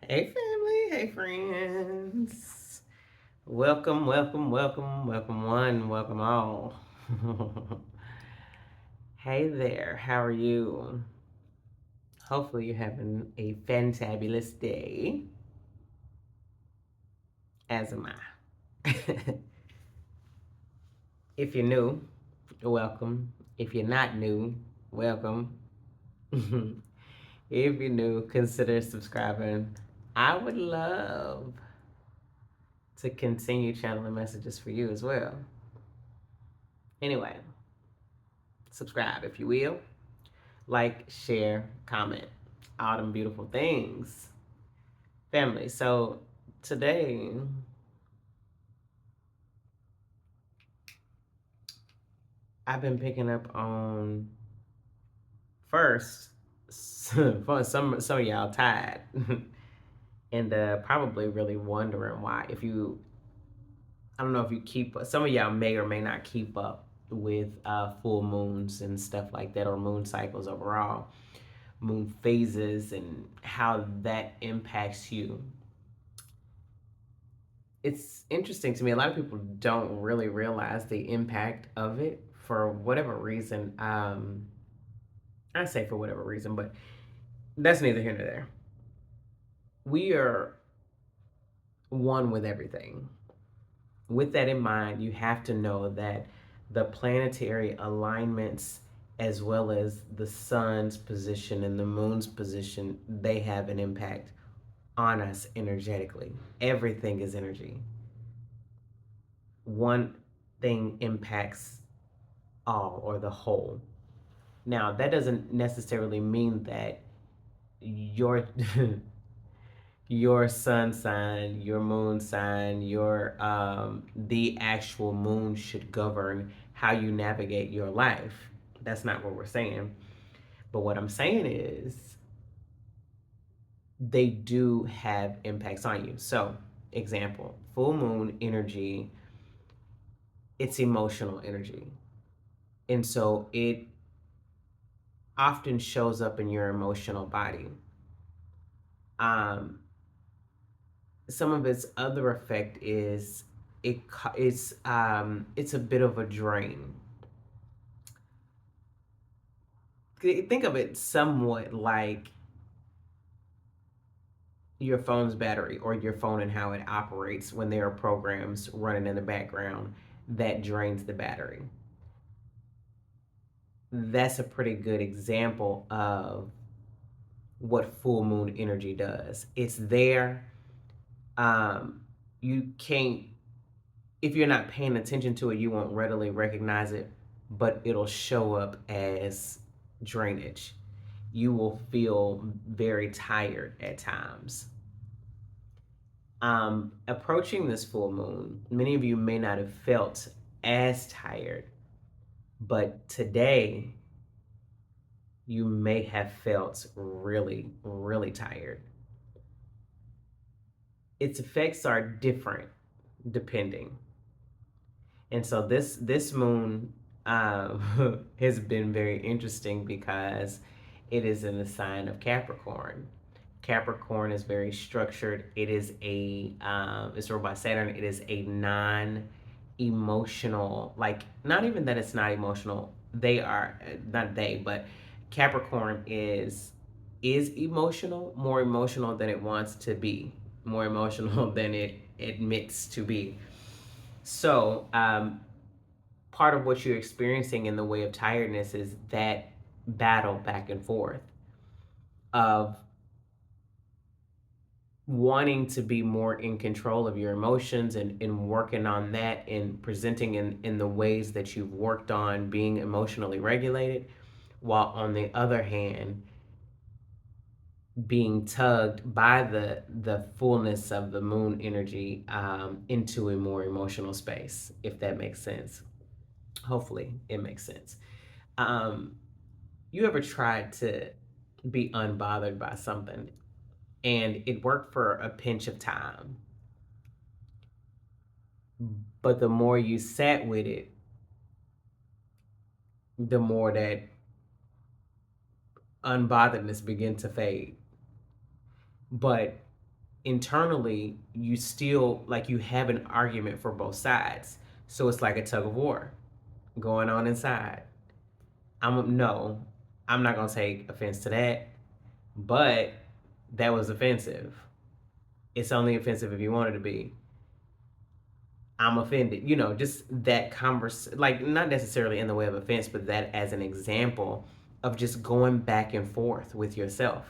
Hey, family. Hey, friends. Welcome, welcome, welcome, welcome one, welcome all. Hey there. How are you? Hopefully, you're having a fantabulous day, as am I. If you're new, welcome. If you're not new, welcome. If you're new, consider subscribing. I would love to continue channeling messages for you as well. Anyway, subscribe if you will. Like, share, comment, all them beautiful things. Family. So today, I've been picking up on first for some of y'all tired and probably really wondering why. If you, I don't know if you keep, some of y'all may or may not keep up with full moons and stuff like that, or moon cycles overall, moon phases, and how that impacts you. It's interesting to me. A lot of people don't really realize the impact of it for whatever reason. I say for whatever reason, but that's neither here nor there. We are one with everything. With that in mind, you have to know that the planetary alignments, as well as the sun's position and the moon's position, they have an impact on us energetically. Everything is energy. One thing impacts all, or the whole. Now, that doesn't necessarily mean that your your sun sign, your moon sign, your the actual moon should govern how you navigate your life. That's not what we're saying. But what I'm saying is they do have impacts on you. So, example, full moon energy, it's emotional energy. And so it often shows up in your emotional body. Um, some of its other effect is it's a bit of a drain. Think of it somewhat like your phone's battery, or your phone and how it operates when there are programs running in the background that drains the battery. That's a pretty good example of what full moon energy does. It's there. You can't, if you're not paying attention to it, you won't readily recognize it, but it'll show up as drainage. You will feel very tired at times. Approaching this full moon, many of you may not have felt as tired, but today you may have felt really, really tired. Its effects are different depending. And so this moon has been very interesting because it is in the sign of Capricorn. Capricorn is very structured. It is it's ruled by Saturn. It is a non-emotional, like, not even that it's not emotional. They are not they, but Capricorn is emotional, more emotional than it wants to be, more emotional than it admits to be. So, part of what you're experiencing in the way of tiredness is that battle back and forth of wanting to be more in control of your emotions, and working on that and presenting in the ways that you've worked on being emotionally regulated, while on the other hand being tugged by the fullness of the moon energy into a more emotional space, if that makes sense. Hopefully it makes sense. um, you ever tried to be unbothered by something and it worked for a pinch of time, but the more you sat with it, the more that unbotheredness began to fade? But internally you still like you have an argument for both sides. So it's like a tug of war going on inside. No, I'm not gonna take offense to that, but that was offensive. It's only offensive if you want it to be. I'm offended. Just that like not necessarily in the way of offense, but that as an example of just going back and forth with yourself.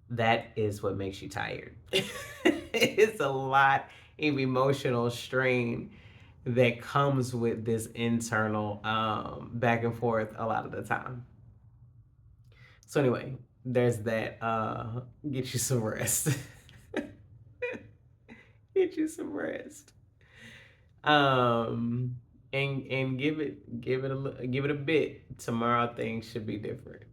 That is what makes you tired. It's a lot of emotional strain that comes with this internal back and forth a lot of the time. So anyway, there's that. Get you some rest. Get you some rest. And give it a bit. Tomorrow things should be different.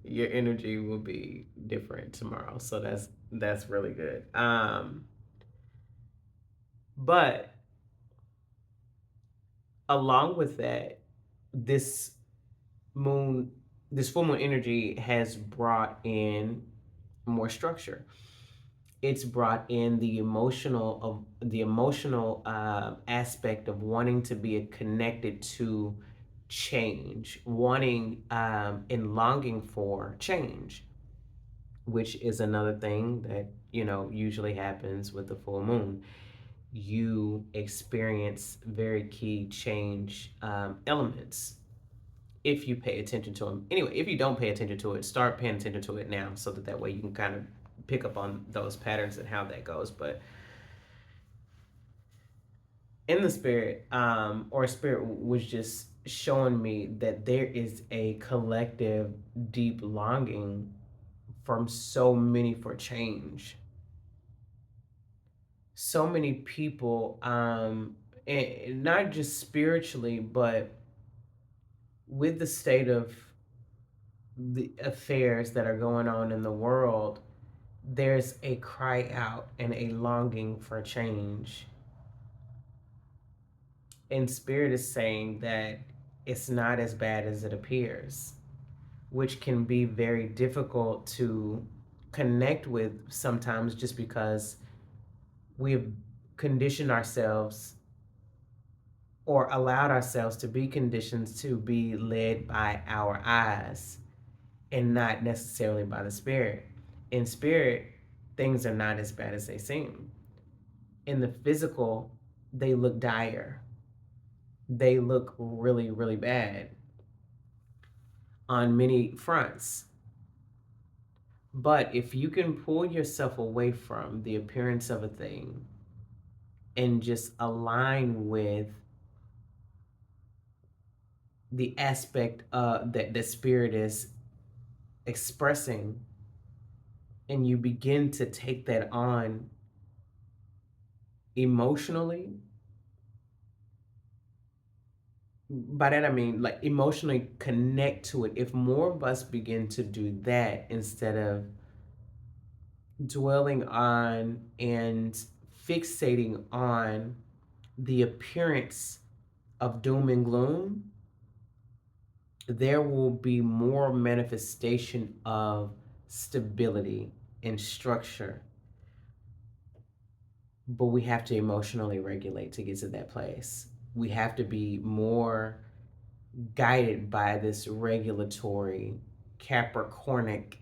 Your energy will be different tomorrow. So that's really good. But along with that, this moon, this full moon energy has brought in more structure. It's brought in the emotional aspect of wanting to be connected to change, wanting and longing for change, which is another thing that usually happens with the full moon. You experience very key change elements if you pay attention to them. Anyway, if you don't pay attention to it, start paying attention to it now so that way you can kind of pick up on those patterns and how that goes. But in the spirit, or spirit was just showing me that there is a collective deep longing from so many for change. So many people, and not just spiritually, but with the state of the affairs that are going on in the world, there's a cry out and a longing for change. And Spirit is saying that it's not as bad as it appears, which can be very difficult to connect with sometimes just because we've conditioned ourselves or allowed ourselves to be conditioned to be led by our eyes and not necessarily by the Spirit. In spirit, things are not as bad as they seem. In the physical, they look dire. They look really, really bad on many fronts. But if you can pull yourself away from the appearance of a thing and just align with the aspect that the spirit is expressing, and you begin to take that on emotionally, by that I mean like emotionally connect to it. If more of us begin to do that instead of dwelling on and fixating on the appearance of doom and gloom, there will be more manifestation of stability and structure. But we have to emotionally regulate to get to that place. We have to be more guided by this regulatory, Capricornic,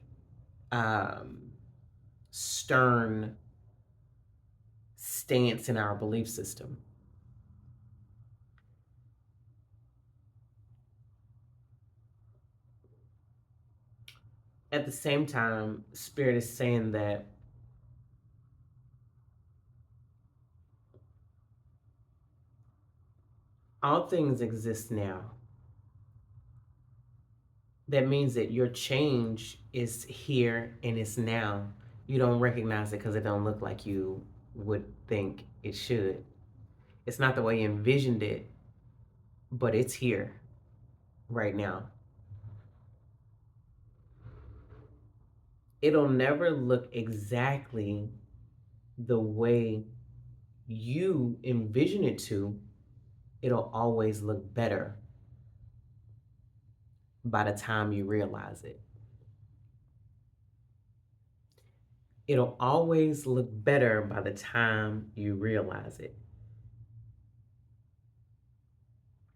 stern stance in our belief system. At the same time, Spirit is saying that all things exist now. That means that your change is here and it's now. You don't recognize it because it don't look like you would think it should. It's not the way you envisioned it, but it's here right now. It'll never look exactly the way you envision it to. It'll always look better by the time you realize it. It'll always look better by the time you realize it.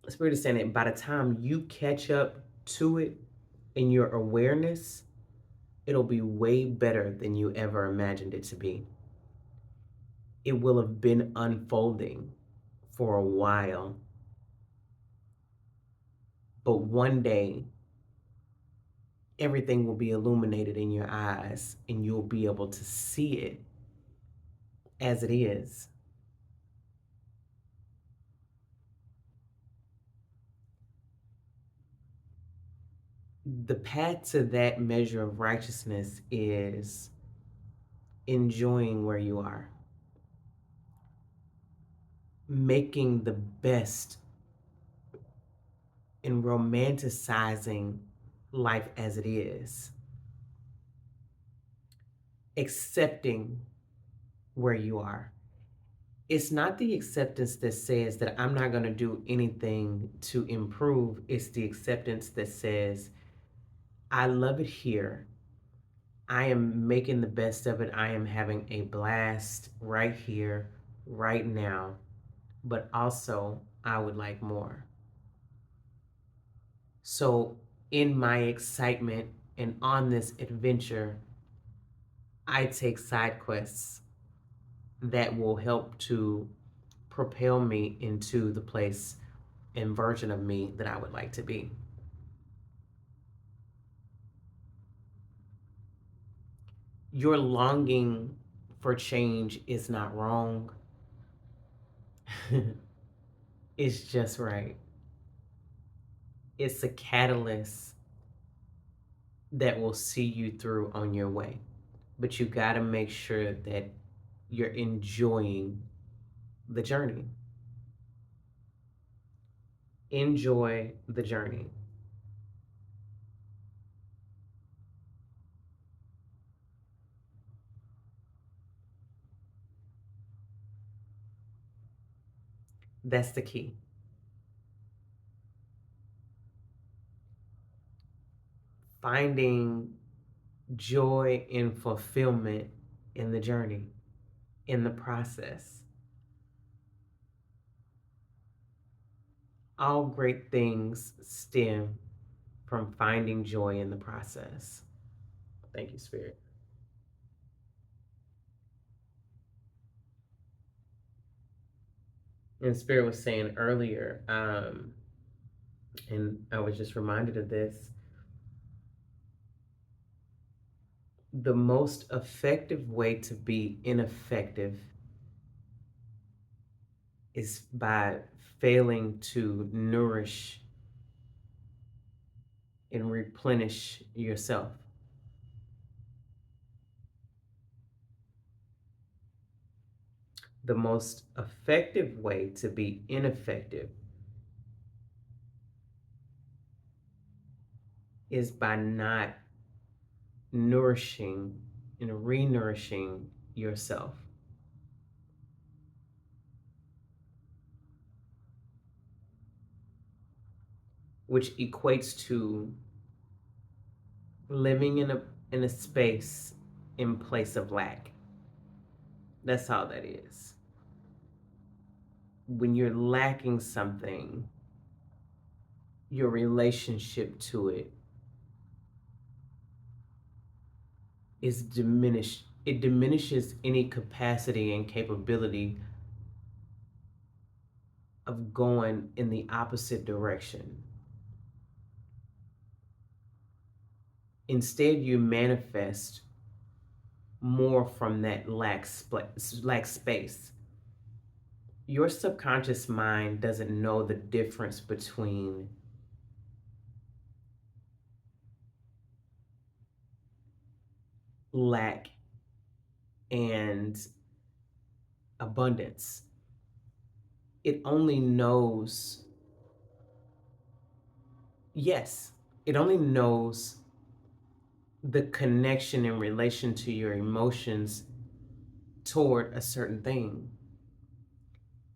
The Spirit is saying that by the time you catch up to it in your awareness, it'll be way better than you ever imagined it to be. It will have been unfolding for a while, but one day everything will be illuminated in your eyes and you'll be able to see it as it is. The path to that measure of righteousness is enjoying where you are, making the best and romanticizing life as it is, accepting where you are. It's not the acceptance that says that I'm not going to do anything to improve. It's the acceptance that says, I love it here. I am making the best of it. I am having a blast right here, right now. But also, I would like more. So, in my excitement and on this adventure, I take side quests that will help to propel me into the place and version of me that I would like to be. Your longing for change is not wrong. It's just right. It's a catalyst that will see you through on your way. But you got to make sure that you're enjoying the journey. Enjoy the journey. That's the key. Finding joy and fulfillment in the journey, in the process. All great things stem from finding joy in the process. Thank you, Spirit. And Spirit was saying earlier, and I was just reminded of this, the most effective way to be ineffective is by failing to nourish and replenish yourself. The most effective way to be ineffective is by not nourishing and re-nourishing yourself. Which equates to living in a space in place of lack. That's all that is. When you're lacking something, your relationship to it is diminished. It diminishes any capacity and capability of going in the opposite direction. Instead, you manifest more from that lack space. Your subconscious mind doesn't know the difference between lack and abundance. It only knows, yes, it only knows the connection in relation to your emotions toward a certain thing.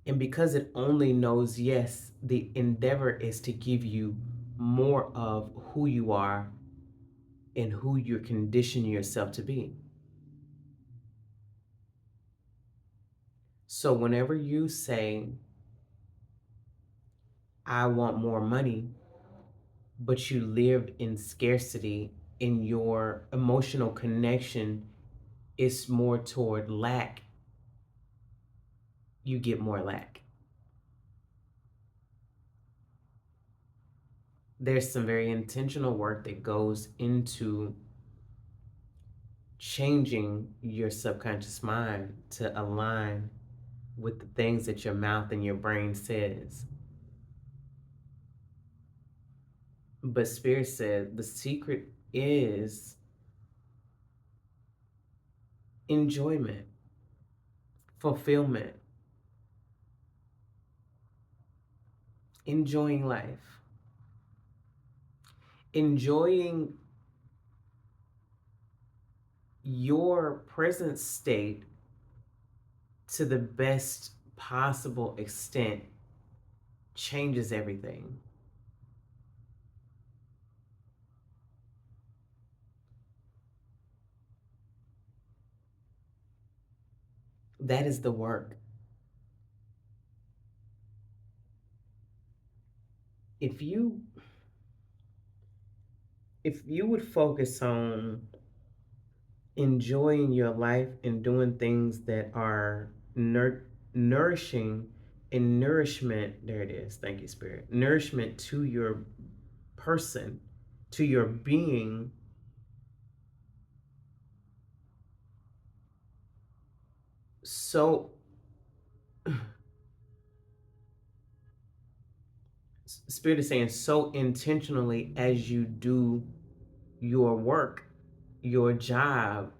And because it only knows yes, the endeavor is to give you more of who you are and who you're conditioning yourself to be. So whenever you say, I want more money, but you live in scarcity, in your emotional connection is more toward lack, you get more lack. There's some very intentional work that goes into changing your subconscious mind to align with the things that your mouth and your brain says. But Spirit said the secret is enjoyment, fulfillment, enjoying life, enjoying your present state to the best possible extent changes everything. That is the work. If you if you would focus on enjoying your life and doing things that are nourishing and nourishment, there it is, thank you Spirit, nourishment to your person, to your being, so Spirit is saying so intentionally as you do your work, your job,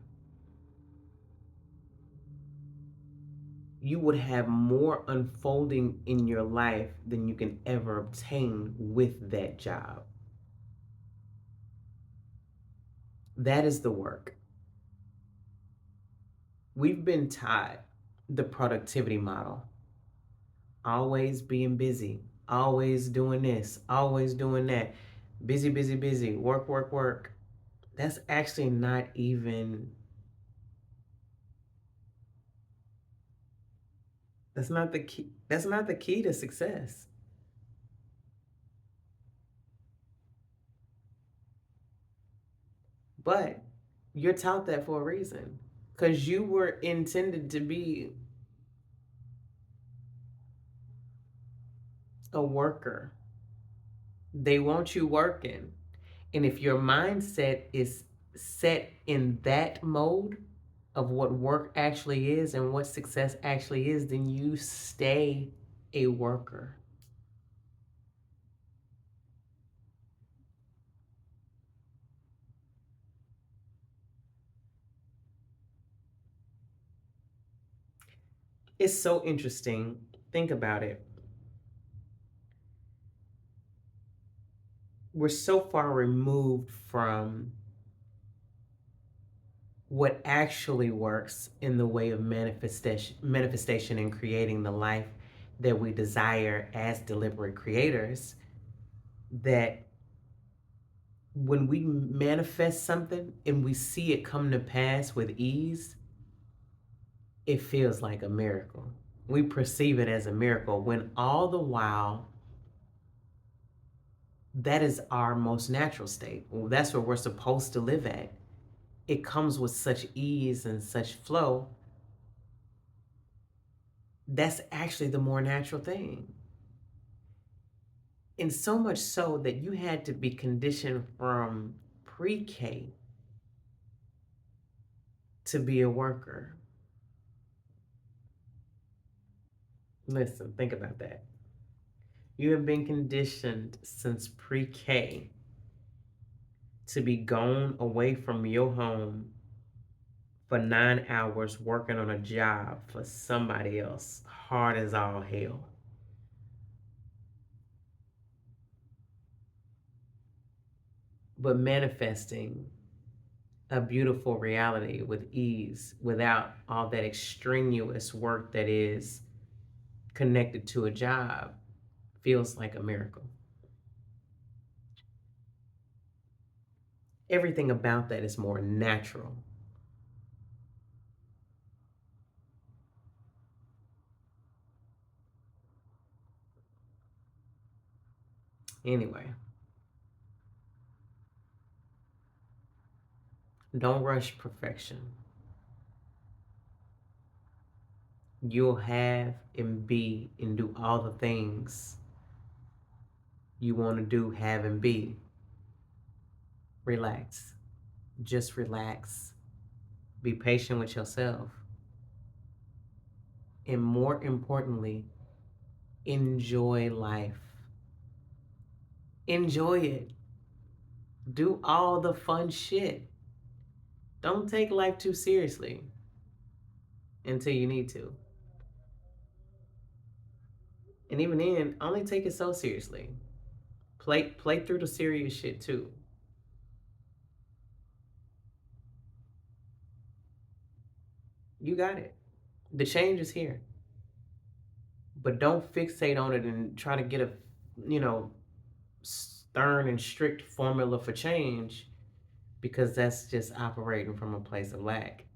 you would have more unfolding in your life than you can ever obtain with that job. That is the work. We've been taught the productivity model, always being busy, always doing this, always doing that, busy, busy, busy, work, work, work. That's actually not even, that's not the key. That's not the key to success. But you're taught that for a reason because you were intended to be a worker. They want you working. And if your mindset is set in that mode of what work actually is and what success actually is, then you stay a worker. It's so interesting. Think about it. We're so far removed from what actually works in the way of manifestation and creating the life that we desire as deliberate creators, that when we manifest something and we see it come to pass with ease, it feels like a miracle. We perceive it as a miracle when all the while that is our most natural state. That's where we're supposed to live at. It comes with such ease and such flow. That's actually the more natural thing. And so much so that you had to be conditioned from pre K to be a worker. Listen, think about that. You have been conditioned since pre K to be gone away from your home for 9 hours working on a job for somebody else, hard as all hell. But manifesting a beautiful reality with ease without all that extraneous work that is connected to a job feels like a miracle. Everything about that is more natural. Anyway, don't rush perfection. You'll have and be and do all the things you want to do, have, and be. Relax. Just relax. Be patient with yourself. And more importantly, enjoy life. Enjoy it. Do all the fun shit. Don't take life too seriously until you need to. And even then, only take it so seriously. Play through the serious shit too. You got it. The change is here. But don't fixate on it and try to get a, you know, stern and strict formula for change, because that's just operating from a place of lack.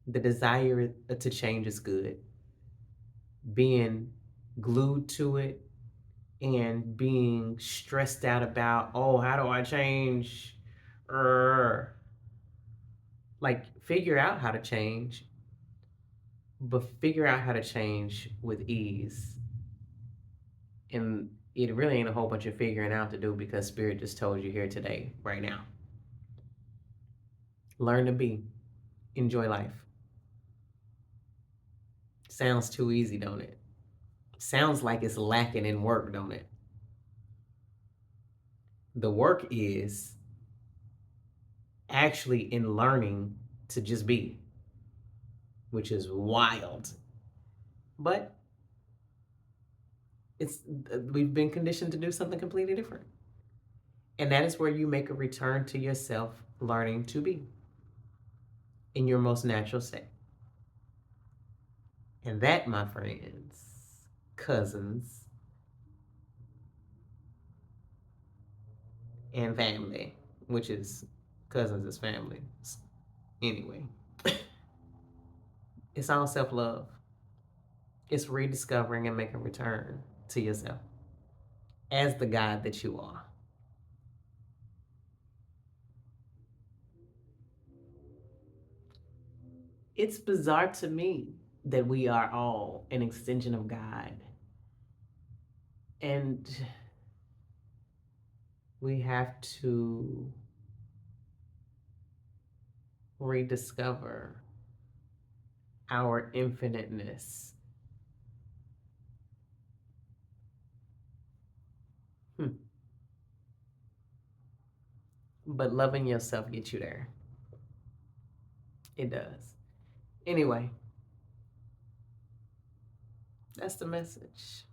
The desire to change is good. Being glued to it and being stressed out about, oh, how do I change? Like, figure out how to change, but figure out how to change with ease. And it really ain't a whole bunch of figuring out to do, because Spirit just told you here today, right now. Learn to be. Enjoy life. Sounds too easy, don't it? Sounds like it's lacking in work, don't it? The work is actually in learning to just be, which is wild. But it's we've been conditioned to do something completely different. And that is where you make a return to yourself, learning to be in your most natural state. And that, my friends, cousins, and family, which is cousins is family. Anyway, it's all self love. It's rediscovering and making a return to yourself as the God that you are. It's bizarre to me that we are all an extension of God. And we have to rediscover our infiniteness. But loving yourself gets you there. It does. Anyway, that's the message.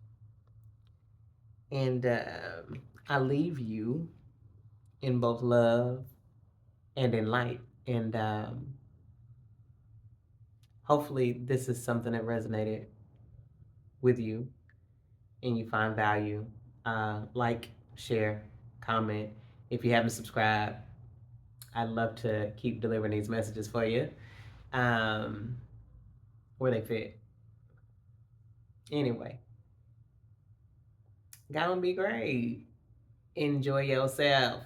And I leave you in both love and in light. And hopefully, this is something that resonated with you and you find value. Like, share, comment. If you haven't subscribed, I'd love to keep delivering these messages for you where they fit. Anyway, gonna be great. Enjoy yourself.